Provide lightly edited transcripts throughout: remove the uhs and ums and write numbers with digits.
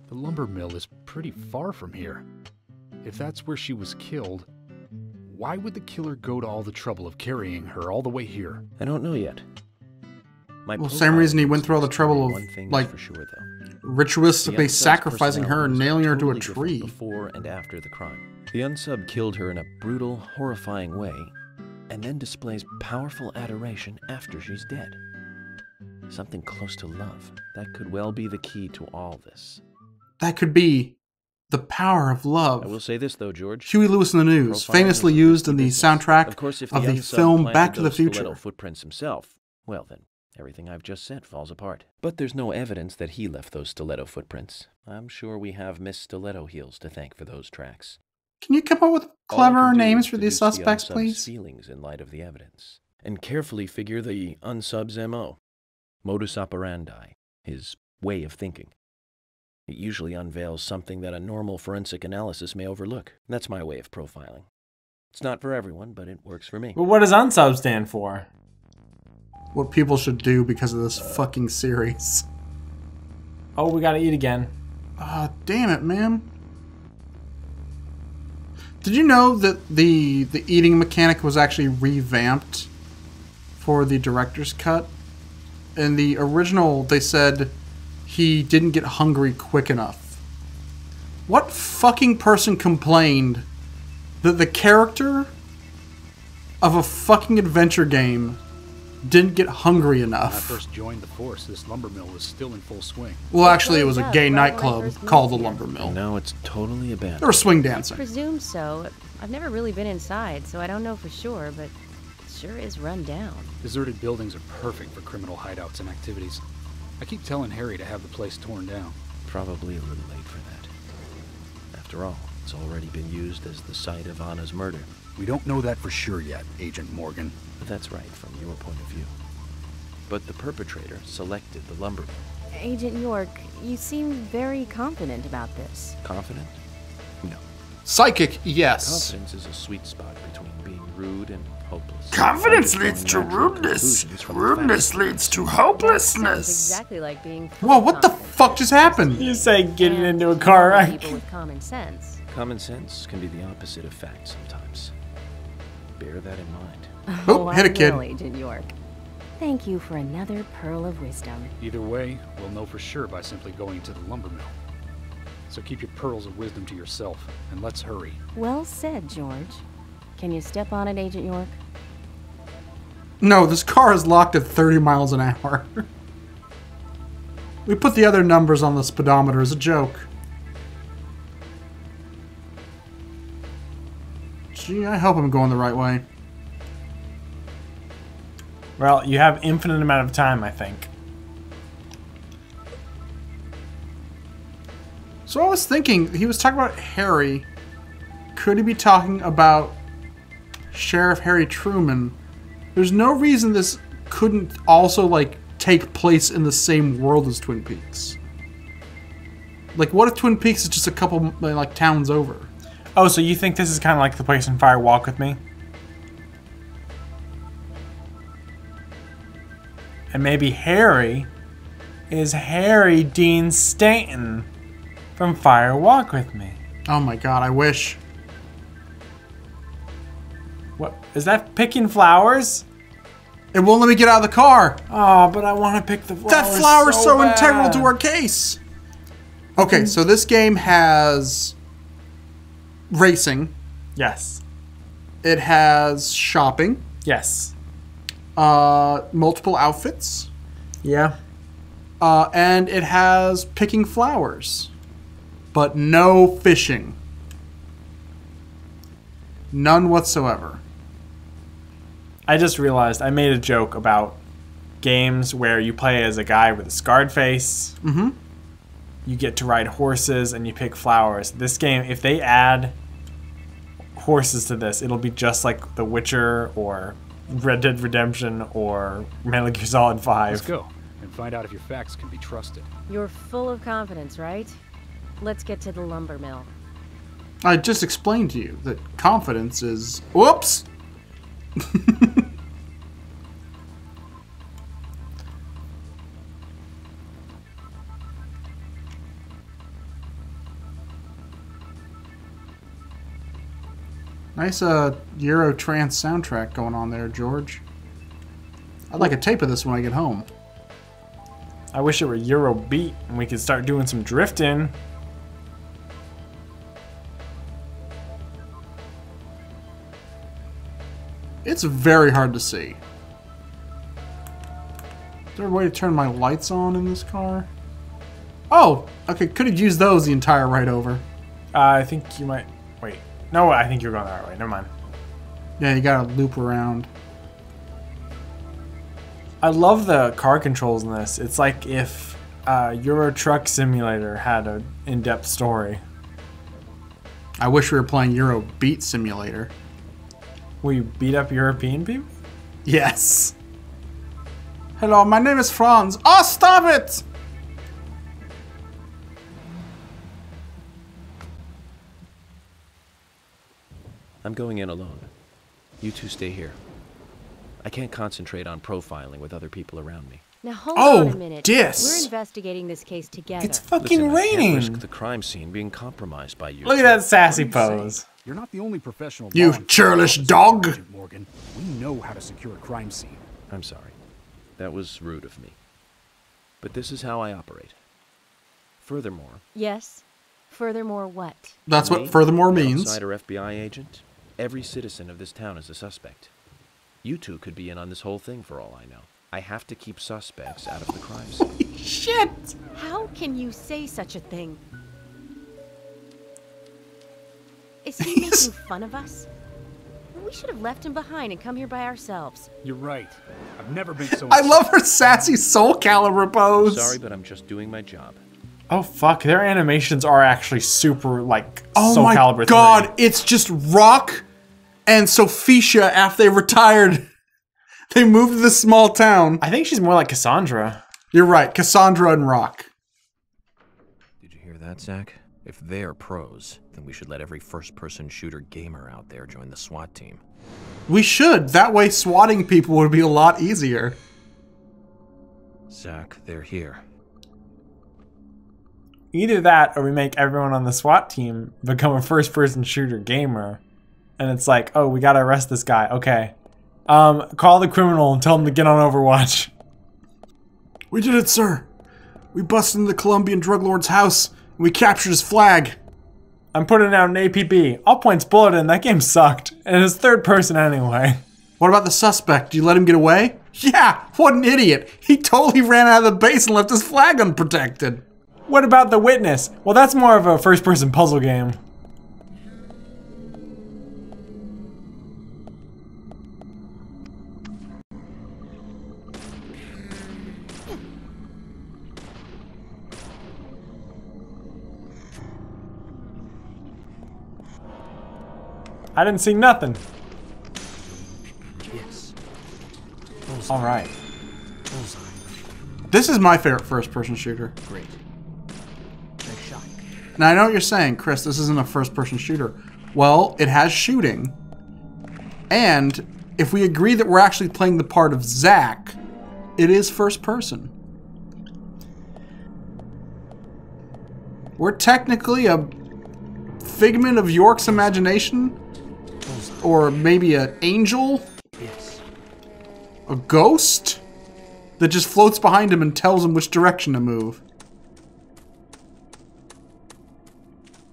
The lumber mill is pretty far from here. If that's where she was killed, why would the killer go to all the trouble of carrying her all the way here? I don't know yet. Well, same reason he went through all the trouble of, like, for sure, though. ritualistically sacrificing her and nailing her to a tree. Before and after the crime. The unsub killed her in a brutal, horrifying way, and then displays powerful adoration after she's dead. Something close to love. That could well be the key to all this. That could be the power of love. I will say this, though, George. Huey Lewis in the News, famously used in the soundtrack of the film Back to the Future. Footprints himself, well then, everything I've just said falls apart. But there's no evidence that he left those stiletto footprints. I'm sure we have Miss Stiletto Heels to thank for those tracks. Can you come up with cleverer names for these suspects, please? Feelings in light of the evidence, and carefully figure the unsub's MO, modus operandi, his way of thinking. It usually unveils something that a normal forensic analysis may overlook. That's my way of profiling. It's not for everyone, but it works for me. But what does unsub stand for? What people should do because of this fucking series. Oh, we gotta eat again. Ah, damn it, man. Did you know that the eating mechanic was actually revamped for the director's cut? In the original, they said he didn't get hungry quick enough. What fucking person complained that the character of a fucking adventure game didn't get hungry enough? When I first joined the force, this lumber mill was still in full swing. Well, actually, it was a gay nightclub called the Lumber Mill. Now it's totally abandoned. There was swing dancing. I presume so. I've never really been inside, so I don't know for sure, but it sure is run down. Deserted buildings are perfect for criminal hideouts and activities. I keep telling Harry to have the place torn down. Probably a little late for that. After all, it's already been used as the site of Anna's murder. We don't know that for sure yet, Agent Morgan. But that's right from your point of view. But the perpetrator selected the lumber mill. Agent York, you seem very confident about this. Confident? No. Psychic, yes. Confidence is a sweet spot between being rude and hopeless. Confidence leads to rudeness. Rudeness leads to hopelessness. Sounds exactly like being Whoa, what the fuck just happened? You say getting into a car wreck. People with common sense. Common sense can be the opposite of fact sometimes. Bear that in mind. Oh, hit a kid. I will, Agent York. Thank you for another pearl of wisdom. Either way, we'll know for sure by simply going to the lumber mill. So keep your pearls of wisdom to yourself, and let's hurry. Well said, George. Can you step on it, Agent York? No, this car is locked at 30 miles an hour. We put the other numbers on the speedometer as a joke. Gee, I hope I'm going the right way. Well, you have infinite amount of time, I think. So I was thinking, he was talking about Harry. Could he be talking about Sheriff Harry Truman? There's no reason this couldn't also, like, take place in the same world as Twin Peaks. Like, what if Twin Peaks is just a couple, like, towns over? Oh, so you think this is kind of like the place in Fire Walk with Me? And maybe Harry is Harry Dean Stanton from Fire Walk with Me. Oh my god, I wish. What? Is that picking flowers? It won't let me get out of the car. Oh, but I want to pick the flowers. That flower's so bad. integral to our case. Okay, so this game has racing. Yes. It has shopping. Yes. Multiple outfits. Yeah. And it has picking flowers. But no fishing. None whatsoever. I just realized I made a joke about games where you play as a guy with a scarred face. Mm-hmm. You get to ride horses and you pick flowers. This game, if they add horses to this, it'll be just like The Witcher or Red Dead Redemption or Metal Gear Solid 5. Let's go and find out if your facts can be trusted. You're full of confidence, right? Let's get to the lumber mill. I just explained to you that confidence is... Whoops! Nice Euro trance soundtrack going on there, George. I'd like a tape of this when I get home. I wish it were Euro beat and we could start doing some drifting. It's very hard to see. Is there a way to turn my lights on in this car? Oh, okay. Could have used those the entire ride over. I think you might... Wait. No, I think you're going the right way. Never mind. Yeah, you gotta loop around. I love the car controls in this. It's like if Euro Truck Simulator had an in-depth story. I wish we were playing Euro Beat Simulator. Will you beat up European people? Yes. Hello, my name is Franz. Oh, stop it! I'm going in alone. You two stay here. I can't concentrate on profiling with other people around me. Now hold on a minute. Dis. We're investigating this case together. It's fucking Listen, I can't risk raining. the crime scene being compromised by you. Look at that sassy pose. You're not the only professional. You law enforcement churlish officer, dog. Sergeant Morgan. We know how to secure a crime scene. I'm sorry. That was rude of me. But this is how I operate. Furthermore, Yes. Furthermore, what? That's me, what furthermore an means. outsider FBI agent, every citizen of this town is a suspect. You two could be in on this whole thing for all I know. I have to keep suspects out of the crime scene. Shit! How can you say such a thing? Is he making fun of us? We should have left him behind and come here by ourselves. You're right. I've never been so. I love her sassy Soul Calibur pose. Sorry, but I'm just doing my job. Oh fuck, their animations are actually super, like, Oh Soul my Calibur 3. god, it's just Rock and Sophisha after they retired. They moved to this small town. I think she's more like Cassandra. You're right, Cassandra and Rock. Did you hear that, Zach? If they're pros, then we should let every first-person shooter gamer out there join the SWAT team. We should. That way swatting people would be a lot easier. Zach, they're here. Either that, or we make everyone on the SWAT team become a first-person shooter gamer. And it's like, oh, we gotta arrest this guy. Okay. Call the criminal and tell him to get on Overwatch. We did it, sir. We busted into the Colombian drug lord's house and we captured his flag. I'm putting out an APB. All points bulletin. That game sucked. And it's third person anyway. What about the suspect? Did you let him get away? Yeah, what an idiot. He totally ran out of the base and left his flag unprotected. What about the witness? Well, that's more of a first-person puzzle game. I didn't see nothing. Yes. All right. Bullseye. This is my favorite first-person shooter. Great. Nice shot. Now, I know what you're saying, Chris, this isn't a first-person shooter. Well, it has shooting. And if we agree that we're actually playing the part of Zach, it is first-person. We're technically a figment of York's imagination. Or maybe an angel? Yes. A ghost? That just floats behind him and tells him which direction to move.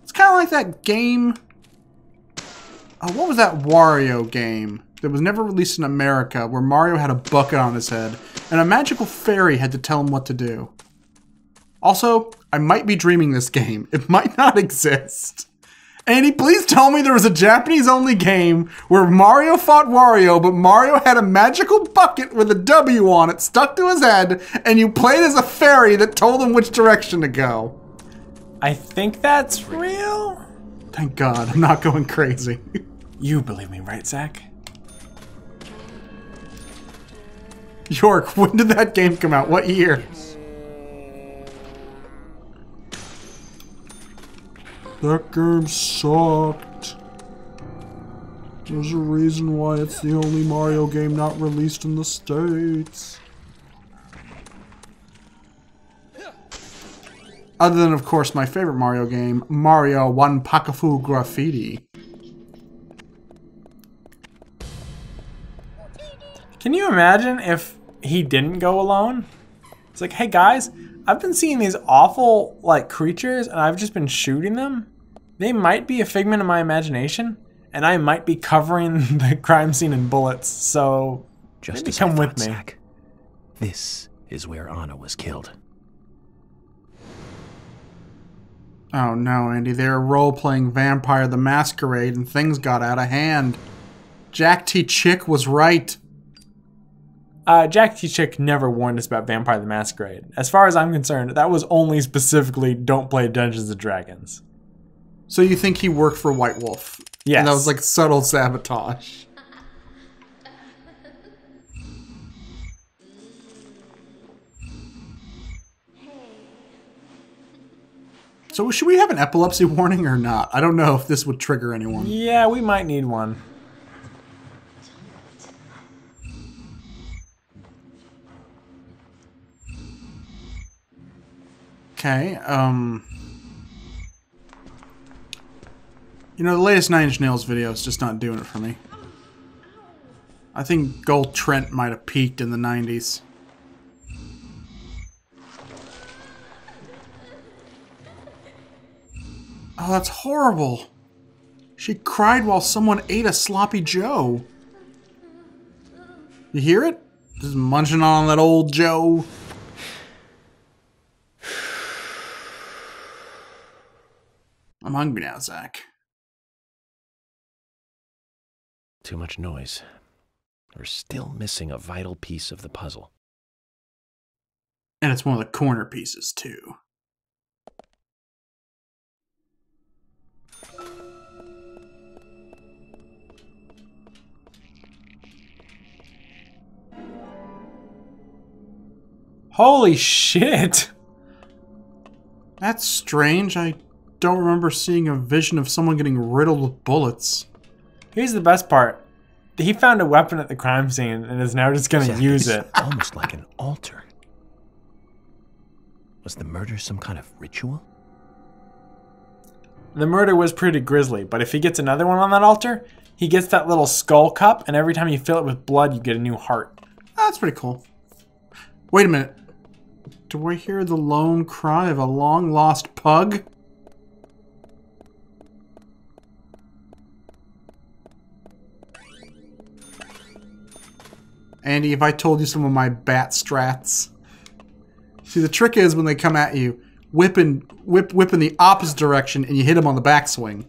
It's kind of like that game... what was that Wario game that was never released in America where Mario had a bucket on his head and a magical fairy had to tell him what to do? Also, I might be dreaming this game. It might not exist. Andy, please tell me there was a Japanese-only game where Mario fought Wario, but Mario had a magical bucket with a W on it stuck to his head, and you played as a fairy that told him which direction to go. I think that's real. Thank God, I'm not going crazy. You believe me, right, Zach? York, when did that game come out? What year? That game sucked. There's a reason why it's the only Mario game not released in the States. Other than, of course, my favorite Mario game, Mario 1 Pakafu Graffiti. you imagine if he didn't go alone? It's like, hey guys, I've been seeing these awful like creatures and I've just been shooting them. They might be a figment of my imagination and I might be covering the crime scene in bullets, so Just maybe as come I with thought, me. Zach. This is where Anna was killed. Oh no, Andy, they were role-playing Vampire the Masquerade and things got out of hand. Jack T. Chick was right. Jack T. Chick never warned us about Vampire the Masquerade. As far as I'm concerned, that was only specifically don't play Dungeons & Dragons. So you think he worked for White Wolf? Yes. And that was like subtle sabotage. So should we have an epilepsy warning or not? I don't know if this would trigger anyone. Yeah, we might need one. Okay, you know, the latest Nine Inch Nails video is just not doing it for me. I think Gold Trent might have peaked in the 90s. Oh, that's horrible. She cried while someone ate a sloppy Joe. You hear it? Just munching on that old Joe. I'm hungry now, Zach. Too much noise. We're still missing a vital piece of the puzzle. And it's one of the corner pieces, too. Holy shit! That's strange. I don't remember seeing a vision of someone getting riddled with bullets. Here's the best part. He found a weapon at the crime scene and is now just gonna Zach, use it's it. almost like an altar. Was the murder some kind of ritual? The murder was pretty grisly, but if he gets another one on that altar, he gets that little skull cup, and every time you fill it with blood, you get a new heart. That's pretty cool. Wait a minute. Do I hear the lone cry of a long-lost pug? Andy, if I told you some of my bat strats. See, the trick is when they come at you, whip in the opposite direction and you hit them on the backswing.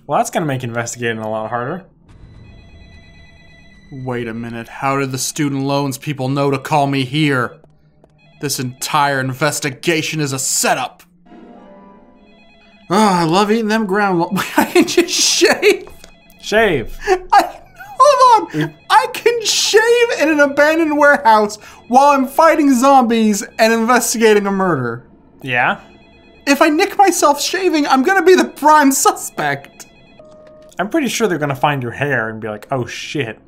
Well, that's gonna make investigating a lot harder. Wait a minute, how did the student loans people know to call me here? This entire investigation is a setup. Oh, I love eating them ground. I can just shave. Shave. Hold on. I can shave in an abandoned warehouse while I'm fighting zombies and investigating a murder. Yeah? If I nick myself shaving, I'm gonna be the prime suspect. I'm pretty sure they're gonna find your hair and be like, oh shit.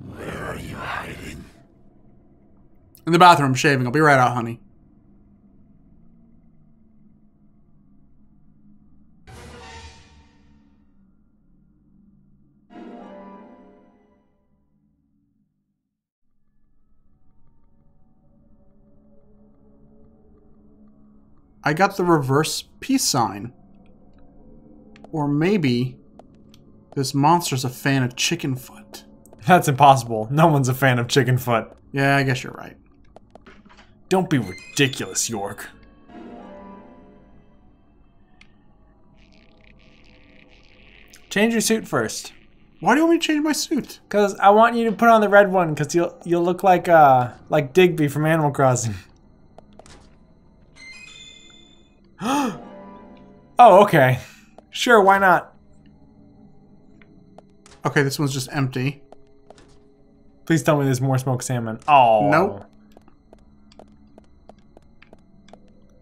Where are you hiding? In the bathroom shaving. I'll be right out, honey. I got the reverse peace sign. Or maybe this monster's a fan of chicken foot. That's impossible. No one's a fan of chicken foot. Yeah, I guess you're right. Don't be ridiculous, York. Change your suit first. Why do you want me to change my suit? Cause I want you to put on the red one, cause you'll look like Digby from Animal Crossing. Oh, okay. Sure, why not? Okay, this one's just empty. Please tell me there's more smoked salmon. Oh. Nope.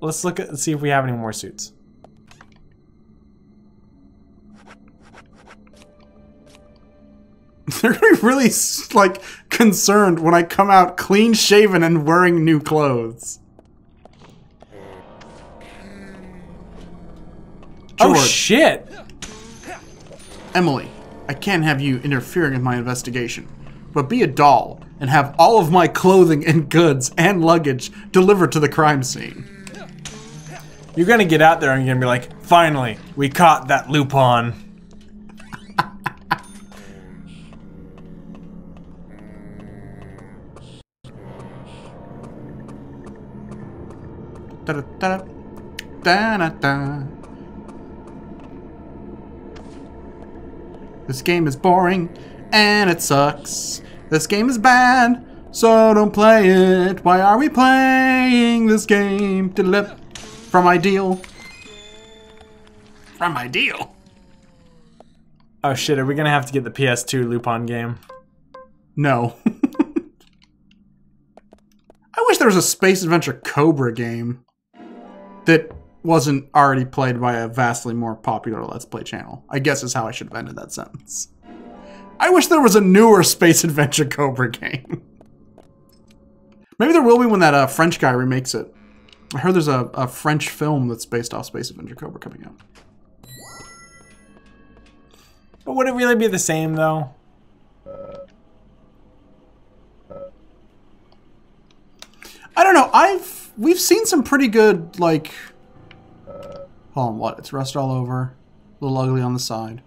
Let's look at see if we have any more suits. They're gonna be really, like, concerned when I come out clean shaven and wearing new clothes. Oh, George. shit! Emily, I can't have you interfering in my investigation, but be a doll and have all of my clothing and goods and luggage delivered to the crime scene. You're gonna get out there and you're gonna be like, finally, we caught that Lupin. Da-da-da-da. Da-da-da. This game is boring and it sucks. This game is bad, so don't play it. Why are we playing this game? Diddle-lip. From Ideal. From Ideal. Oh shit, are we gonna have to get the PS2 Lupin game? No. I wish there was a Space Adventure Cobra game that wasn't already played by a vastly more popular Let's Play channel. I guess is how I should have ended that sentence. I wish there was a newer Space Adventure Cobra game. Maybe there will be when that French guy remakes it. I heard there's a French film that's based off Space Adventure Cobra coming out. But would it really be the same though? I don't know. We've seen some pretty good, like, hold on, what? It's rust all over. A little ugly on the side.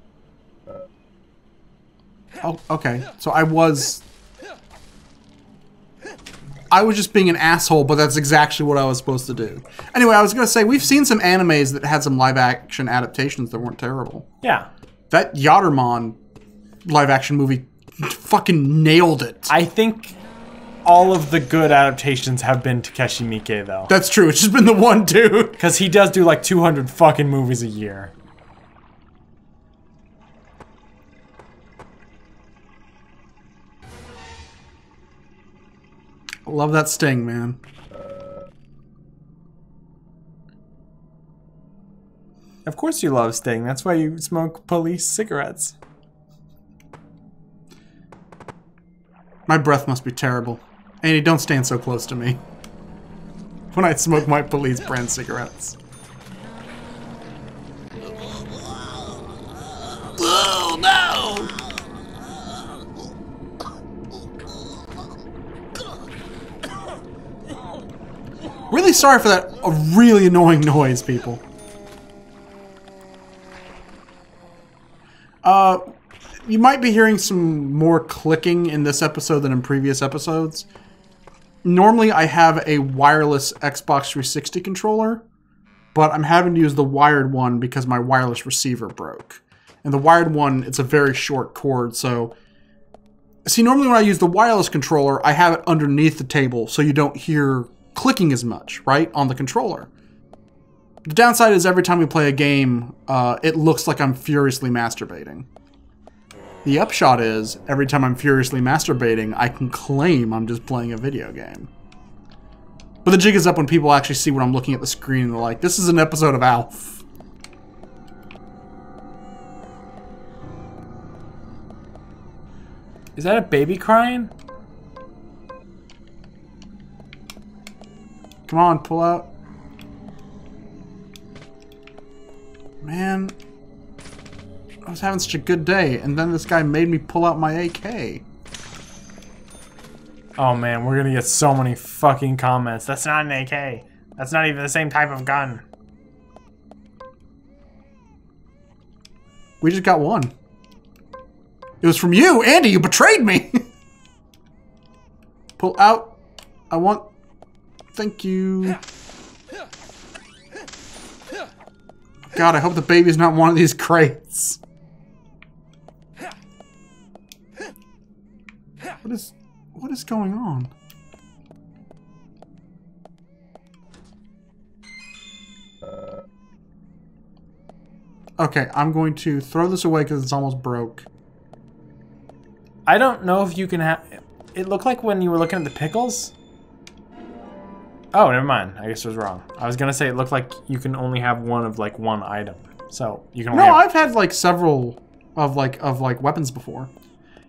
Oh, okay. So I was just being an asshole, but that's exactly what I was supposed to do. Anyway, I was going to say, we've seen some animes that had some live-action adaptations that weren't terrible. Yeah. That Yatterman live-action movie fucking nailed it. I think all of the good adaptations have been Takeshi Miike, though. That's true. It's just been the one dude. Because he does do like 200 fucking movies a year. I love that sting, man. Of course you love Sting. That's why you smoke police cigarettes. My breath must be terrible. Andy, don't stand so close to me when I smoke my police brand cigarettes. Oh, no! Really sorry for that really annoying noise, people. You might be hearing some more clicking in this episode than in previous episodes. Normally I have a wireless Xbox 360 controller, but I'm having to use the wired one because my wireless receiver broke. And the wired one, it's a very short cord, so... See, normally when I use the wireless controller, I have it underneath the table so you don't hear clicking as much, right, on the controller. The downside is every time we play a game, it looks like I'm furiously masturbating. The upshot is, every time I'm furiously masturbating, I can claim I'm just playing a video game. But the jig is up when people actually see what I'm looking at the screen and they're like, this is an episode of Alf. Is that a baby crying? Come on, pull out. Man, I was having such a good day, and then this guy made me pull out my AK. Oh man, we're gonna get so many fucking comments. That's not an AK. That's not even the same type of gun. We just got one. It was from you, Andy, you betrayed me! Pull out. I want... Thank you. God, I hope the baby's not one of these crates. What is going on? Okay, I'm going to throw this away because it's almost broke. I don't know if you can have... It looked like when you were looking at the pickles. Oh, never mind. I guess I was wrong. I was gonna say it looked like you can only have one of like one item. So you can only No, have... I've had like several of like weapons before.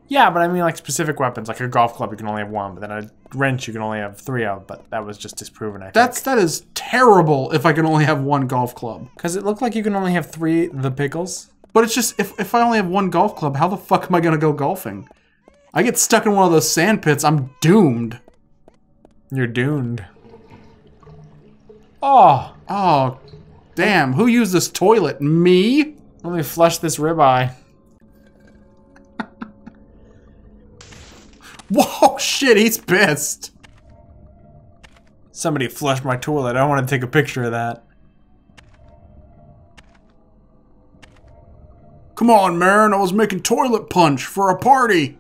Yeah, but I mean like specific weapons, like a golf club you can only have one, but then a wrench you can only have 3 of, but that was just disproven, I think. That is terrible if I can only have 1 golf club. Because it looked like you can only have 3 the pickles. But it's just, if I only have 1 golf club, how the fuck am I gonna go golfing? I get stuck in one of those sand pits, I'm doomed. You're doomed. Oh. Oh, damn. Who used this toilet? Me? Let me flush this ribeye. Whoa, shit, he's pissed. Somebody flushed my toilet. I want to take a picture of that. Come on, man. I was making toilet punch for a party.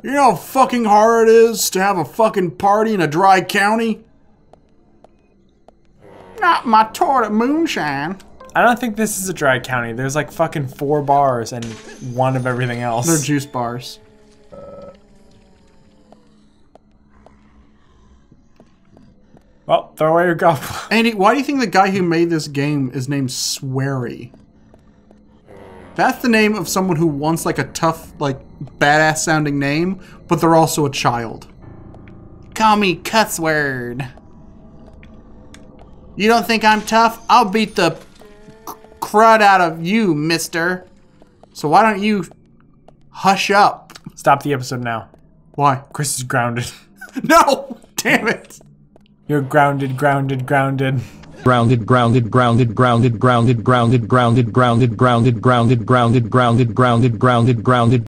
You know how fucking hard it is to have a fucking party in a dry county? Not my toilet moonshine. I don't think this is a dry county. There's like fucking 4 bars and 1 of everything else. They're juice bars. Well, throw away your golf club. Andy, why do you think the guy who made this game is named Swery? That's the name of someone who wants like a tough, like badass sounding name, but they're also a child. Call me Cussword. You don't think I'm tough? I'll beat the crud out of you, mister. So why don't you hush up? Stop the episode now. Why? Chris is grounded. No! Damn it! You're grounded, grounded, grounded. Grounded, grounded, grounded, grounded, grounded, grounded, grounded, grounded, grounded, grounded, grounded, grounded, grounded, grounded, grounded.